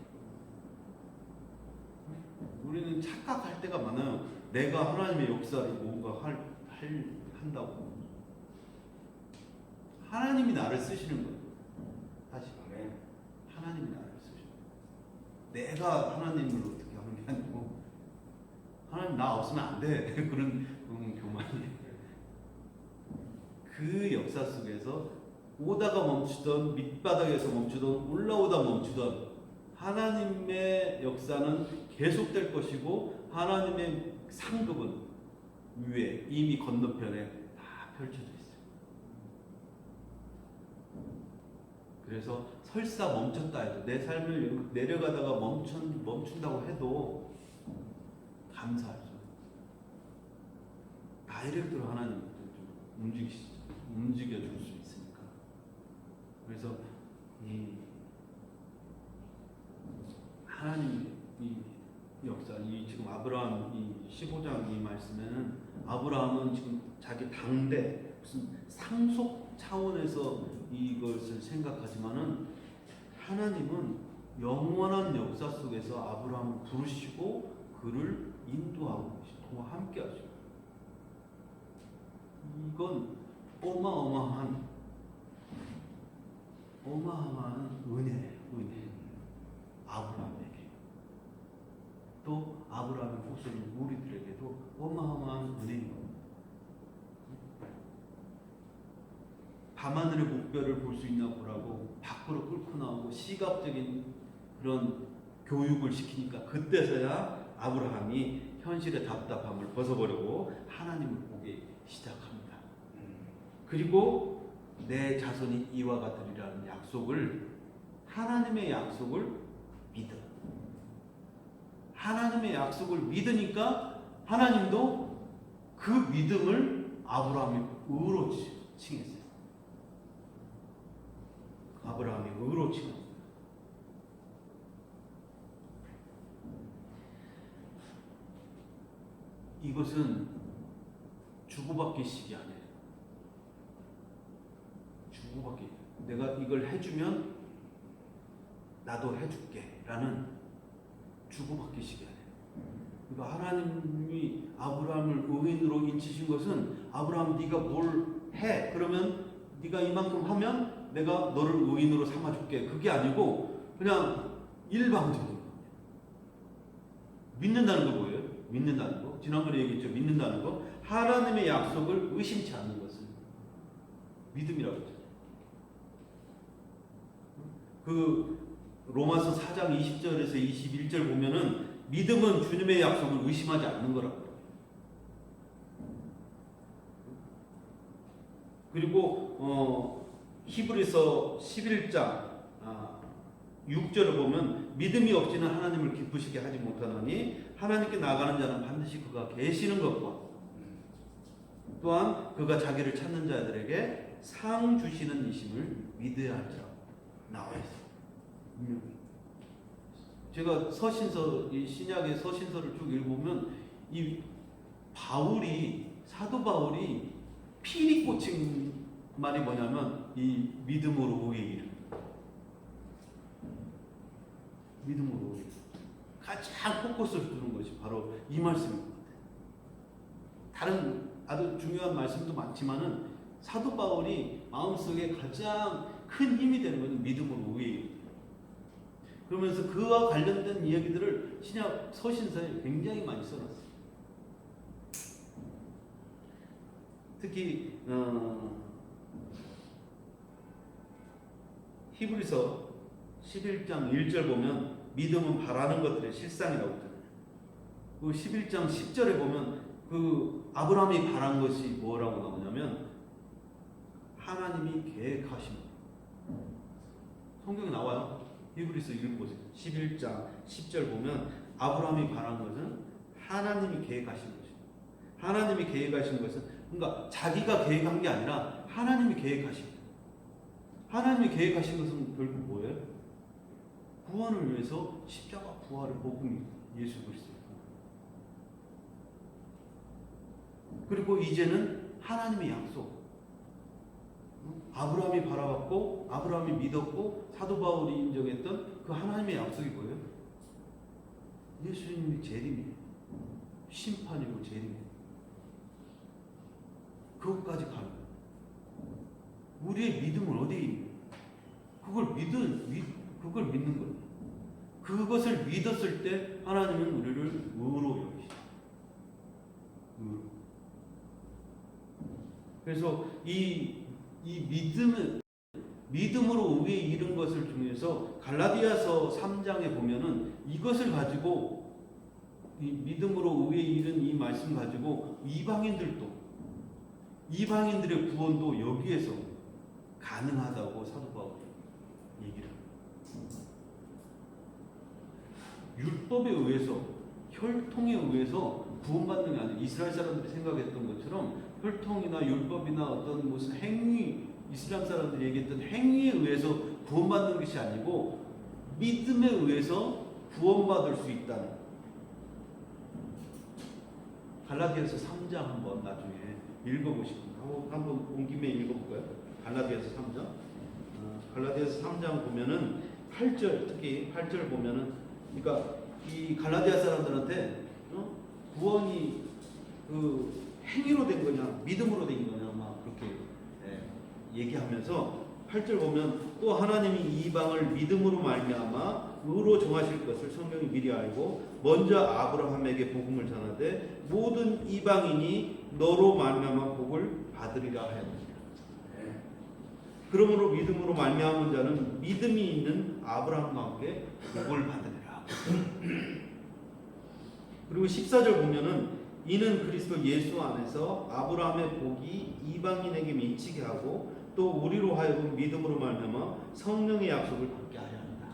우리는 착각할 때가 많아요. 내가 하나님의 역사를 뭔가 한다고. 하나님이 나를 쓰시는 거예요. 다시 말해, 하나님이 나를 쓰시는 거예요. 내가 하나님을 어떻게 하는 게 아니고, 하나님 나 없으면 안 돼. 그런 교만이에요. 그 역사 속에서 오다가 멈추던, 밑바닥에서 멈추던, 올라오다 멈추던 하나님의 역사는 계속될 것이고, 하나님의 상급은 위에 이미 건너편에 다 펼쳐져 있어요. 그래서 설사 멈췄다 해도, 내 삶을 내려가다가 멈춘다고 해도 감사하죠. 다이렉트로 하나님 움직여줄 수 있으니까. 그래서 이 하나님의 이 역사, 이 지금 아브라함 이 15장 이 말씀에는 아브라함은 지금 자기 당대 무슨 상속 차원에서 이것을 생각하지만은, 하나님은 영원한 역사 속에서 아브라함을 부르시고 그를 인도하고 계시고 함께 하시고, 이건 어마어마한 은혜. 아브라함에게, 또 아브라함의 후손인 우리들에게도 어마어마한 은혜입니다. 밤하늘의 목별을 볼 수 있나 보라고 밖으로 끌고 나오고 시각적인 그런 교육을 시키니까, 그때서야 아브라함이 현실의 답답함을 벗어버리고 하나님을 보기 시작합니다. 그리고 내 자손이 이와 같으리라는 약속을, 하나님의 약속을 믿어. 하나님의 약속을 믿으니까 하나님도 그 믿음을 아브라함의 의로 칭했어요. 아브라함의 의로 칭했어요. 이것은 주고받기식이 아니에요. 주고받기. 내가 이걸 해주면 나도 해줄게 라는 주고받기식이 아니에요. 그러니까 하나님이 아브라함을 의인으로 인치신 것은, 아브라함 네가 뭘 해? 그러면 네가 이만큼 하면 내가 너를 의인으로 삼아줄게. 그게 아니고 그냥 일방적인 거예요. 믿는다는 거 뭐예요? 믿는다는 거. 지난번에 얘기했죠. 믿는다는 거. 하나님의 약속을 의심치 않는 것을 믿음이라고 했죠. 그 로마서 4장 20절에서 21절 보면은 믿음은 주님의 약속을 의심하지 않는 거라고. 그리고 히브리서 11장 6절을 보면, 믿음이 없이는 하나님을 기쁘시게 하지 못하나니 하나님께 나아가는 자는 반드시 그가 계시는 것과 또한 그가 자기를 찾는 자들에게 상 주시는 이심을 믿어야 할지라고 나와 있어요. 제가 서신서, 이 신약의 서신서를 쭉 읽어보면 이 사도 바울이 필히 꽂힌 말이 뭐냐면 이 믿음으로 의인. 믿음으로 의인. 가장 포커스를 두는 것이 바로 이 말씀인 것 같아요. 다른 아주 중요한 말씀도 많지만은 사도 바울이 마음속에 가장 큰 힘이 되는 것은 믿음으로 의인. 그러면서 그와 관련된 이야기들을 신약 서신서에 굉장히 많이 써놨어요. 특히 히브리서 11장 1절 보면 믿음은 바라는 것들의 실상이라고 했잖아요. 그 11장 10절에 보면 그 아브라함이 바란 것이 뭐라고 나오냐면 하나님이 계획하신 것. 성경에 나와요. 히브리서 읽어보세요. 11장 10절 보면 아브라함이 바란 것은 하나님이 계획하신 것이고, 하나님이 계획하신 것은, 그러니까 자기가 계획한 게 아니라 하나님이 계획하신 거예요. 하나님이 계획하신 것은 결국 뭐예요? 구원을 위해서 십자가 부활의 복음이 예수 그리스도. 그리고 이제는 하나님의 약속. 아브라함이 바라봤고 아브라함이 믿었고 사도 바울이 인정했던 그 하나님의 약속이 뭐예요? 예수님이 재림이에요. 심판이고 재림이에요. 그것까지 가는 거예요. 우리의 믿음은 어디에 있는 거예요? 그걸 믿는 거예요. 그것을 믿었을 때 하나님은 우리를 의로 여기시죠. 의로. 그래서 이 믿음으로 의에 이른 것을 중에서 갈라디아서 3장에 보면은 이것을 가지고 이 믿음으로 의에 이른 이 말씀 가지고 이방인들의 구원도 여기에서 가능하다고 사도 바울이 얘기를 합니다. 율법에 의해서 혈통에 의해서 구원받는 게 아니라 이스라엘 사람들이 생각했던 것처럼 혈통이나 율법이나 어떤 무슨 행위, 이슬람 사람들이 얘기했던 행위에 의해서 구원받는 것이 아니고 믿음에 의해서 구원받을 수 있다는. 갈라디아서 3장 한번 나중에 읽어보시고 한번 온 김에 읽어볼까요? 갈라디아서 3장. 갈라디아서 3장 보면은 8절, 특히 8절 보면은, 그러니까 이 갈라디아 사람들한테 구원이 그 행위로 된 거냐 믿음으로 된 거냐 막 그렇게 얘기하면서 8절 보면 또 하나님이 이방을 믿음으로 말미암아 의로 정하실 것을 성경이 미리 알고 먼저 아브라함에게 복음을 전하되 모든 이방인이 너로 말미암아 복을 받으리라 하였느니라. 그러므로 믿음으로 말미암은 자는 믿음이 있는 아브라함과 함께 복을 받으리라. 그리고 14절 보면은 이는 그리스도 예수 안에서 아브라함의 복이 이방인에게 미치게 하고 또 우리로 하여금 믿음으로 말미암아 성령의 약속을 받게 하려 한다.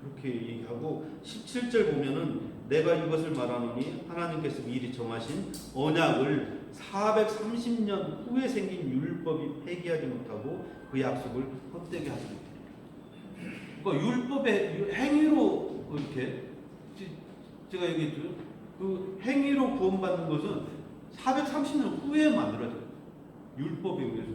그렇게 얘기하고 17절 보면은 내가 이것을 말하노니 하나님께서 미리 정하신 언약을 430년 후에 생긴 율법이 폐기하지 못하고 그 약속을 헛되게 하지 못합니다. 그러니까 율법의 행위로 이렇게 제가 얘기했죠. 그 행위로 구원받는 것은 430년 후에 만들어져요. 율법에 의해서.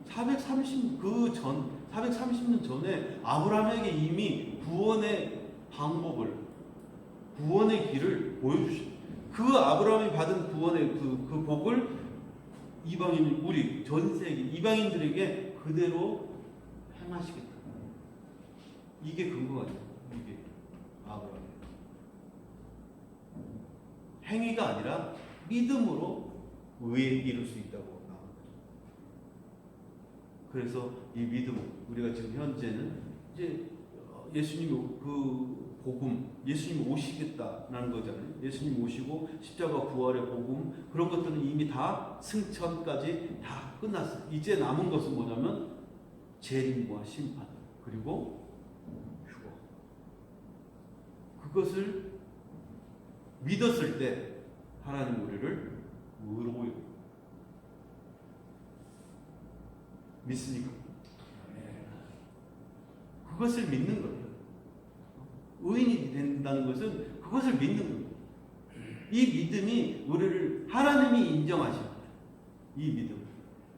430년 전에 아브라함에게 이미 구원의 방법을, 구원의 길을 보여주셨어요. 그 아브라함이 받은 구원의 그 복을 이방인, 우리 전 세계 이방인들에게 그대로 행하시겠다. 이게 근거가 돼요. 이게 아브라함. 행위가 아니라 믿음으로 의에 이룰 수 있다고 나옵니다. 그래서 이 믿음, 우리가 지금 현재는 이제 예수님이 그 복음, 예수님이 오시겠다라는 거잖아요. 예수님 오시고 십자가 부활의 복음, 그런 것들은 이미 다 승천까지 다 끝났어요. 이제 남은 것은 뭐냐면 재림과 심판, 그리고 휴거. 그것을 믿었을 때 하나님 우리를 의로 믿습니까? 그것을 믿는 거예요. 의인이 된다는 것은 그것을 믿는 거예요. 이 믿음이 우리를 하나님이 인정하시고, 이 믿음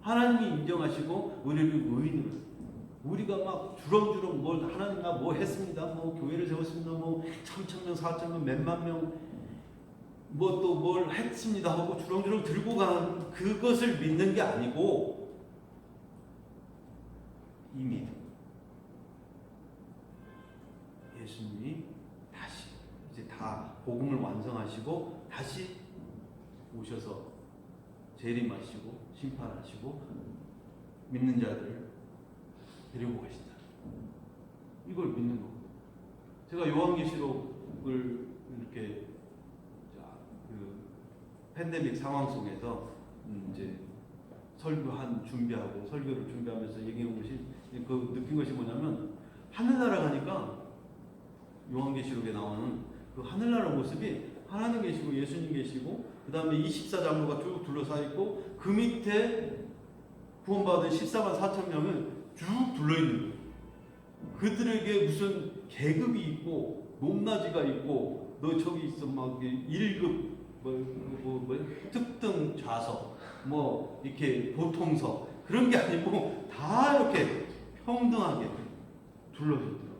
하나님이 인정하시고 우리를 의인으로, 우리가 막 주렁주렁 뭘 하나님 나 뭐 했습니다, 뭐 교회를 세웠습니다, 뭐 3,000명 4,000명 몇만 명 뭐 또 뭘 했습니다 하고 주렁주렁 들고 가는 그것을 믿는 게 아니고 이 믿음, 예수님이 다시 이제 다 복음을 완성하시고 다시 오셔서 재림하시고 심판하시고 믿는 자들을 데리고 가신다. 이걸 믿는 거고, 제가 요한계시록을 이렇게 팬데믹 상황 속에서 이제 준비하고 설교를 준비하면서 얘기한 것이, 그 느낀 것이 뭐냐면, 하늘나라 가니까 요한계시록에 나오는 그 하늘나라 모습이 하나님 계시고 예수님 계시고 그 다음에 24장로가 쭉 둘러싸 있고 그 밑에 구원받은 14만 4천 명은 쭉 둘러있는 거예요. 그들에게 무슨 계급이 있고 높낮이가 있고 너 저기 있어 막 1급 특등 좌석 뭐 이렇게 보통석 그런 게 아니고 다 이렇게 평등하게 둘러있더라고요.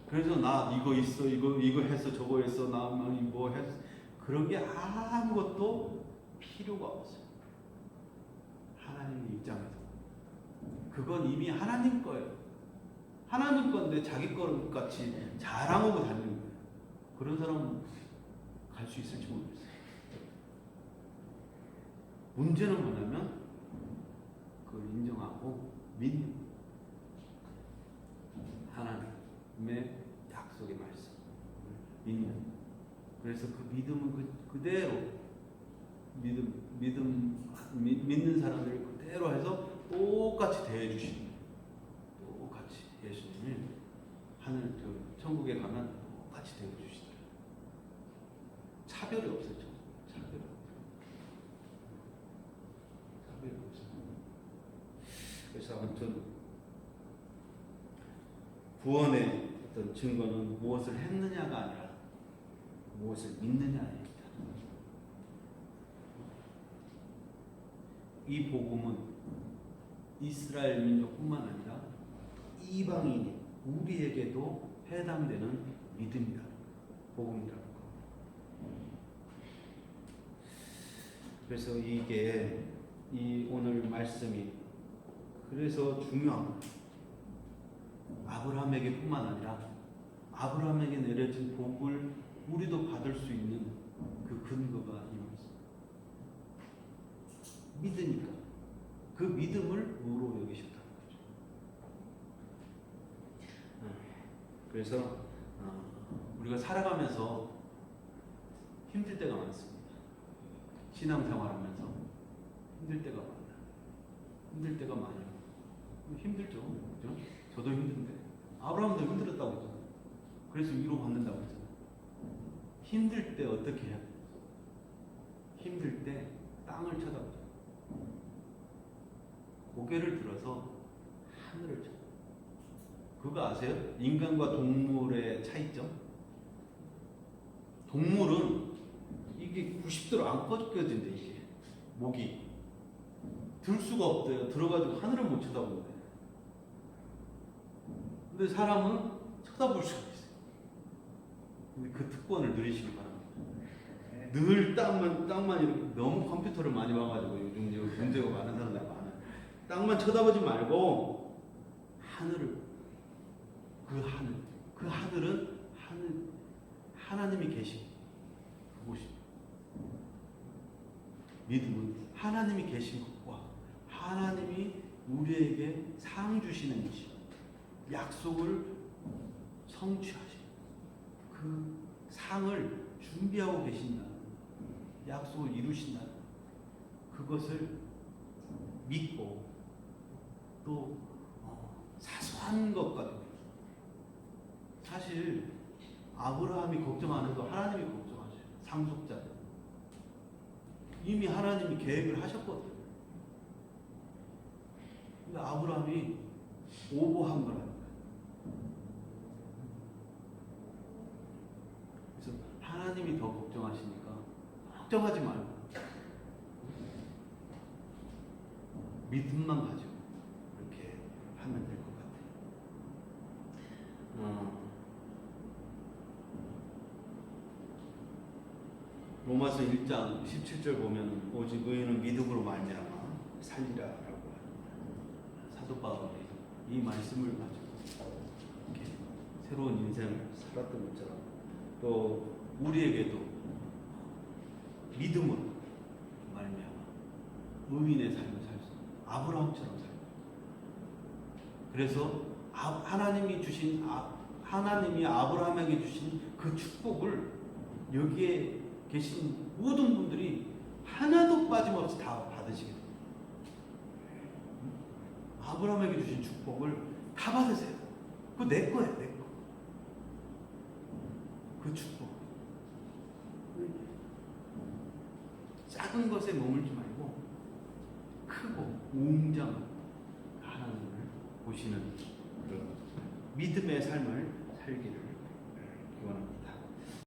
그래서 나 이거 있어 이거 했어 저거 했어 나 뭐 했어 그런 게 아무것도 필요가 없어요. 하나님 입장에서 그건 이미 하나님 거예요. 하나님 건데 자기 것 같이 자랑하고 다니는 거예요. 그런 사람은 갈 수 있을지 모르겠어요. 문제는 뭐냐면 그걸 인정하고 믿는 하나님의 약속의 말씀 믿는. 그래서 그 믿음은 그대로 믿는 사람들을 그대로 해서 똑같이 대해주시는 똑같이 예수님을 하늘 천국에 가면 똑같이 대해주시더라고요. 차별이 없어요. 차별이 없어요. 그래서 아무튼 구원의 어떤 증거는 무엇을 했느냐가 아니라 무엇을 믿느냐입니다. 이 복음은 이스라엘 민족뿐만 아니라 이방인 우리에게도 해당되는 믿음이라는 복음이라는 거. 그래서 이게 이 오늘 말씀이 그래서 중요합니다. 아브라함에게뿐만 아니라 아브라함에게 내려진 복을 우리도 받을 수 있는 그 근거가 이 말씀. 믿으니까 그 믿음을 의로 여기셨다는 거죠. 그래서 우리가 살아가면서 힘들 때가 많습니다. 신앙생활하면서 힘들 때가 많아요. 힘들 때가 많아요. 힘들죠, 그죠? 저도 힘든데 아브라함도 힘들었다고 했잖아요. 그래서 위로 받는다고 했잖아요. 힘들 때 어떻게 해야 돼요? 힘들 때 땅을 쳐다보죠. 고개를 들어서 하늘을 쳐. 그거 아세요? 인간과 동물의 차이점? 동물은 이게 90도로 안 꺾여진대, 이게. 목이. 들 수가 없대요. 들어가지고 하늘을 못 쳐다본대. 근데 사람은 쳐다볼 수가 있어요. 근데 그 특권을 누리시기 바랍니다. 늘 땅만 이렇게 너무 컴퓨터를 많이 봐가지고 요즘 문제가 많은 사람들이 많아요. 땅만 쳐다보지 말고 하늘을 그 하늘은 하나님이 계신 그곳입니다. 믿음은 하나님이 계신 것과 하나님이 우리에게 상 주시는 것이 약속을 성취하시는 그 상을 준비하고 계신다는 약속을 이루신다는 그것을 믿고 또 사소한 것과도 사실 아브라함이 걱정하는 거 하나님이 걱정하셔요. 상속자 이미 하나님이 계획을 하셨거든요. 근데 아브라함이 오버한 거라는 거예요. 그래서 하나님이 더 걱정하시니까 걱정하지 말고 믿음만 가지고 이렇게 하면 될 것 같아요. 로마서 1장 17절 보면 오직 의인은 믿음으로 말미암아 살리라라고 합니다. 사도 바울이 이 말씀을 가지고 이렇게 새로운 인생을 살았던 것처럼 또 우리에게도 믿음으로 말미암아 의인의 삶을 살 수 있는 아브라함처럼 살고 그래서 하나님이 아브라함에게 주신 그 축복을 여기에 계신 모든 분들이 하나도 빠짐없이 다 받으시게 됩니다. 아브라함에게 주신 축복을 다 받으세요. 그거 내 거예요, 내 거. 그 축복. 작은 것에 머물지 말고 웅장 하나님을 보시는 그런 믿음의 삶을 살기를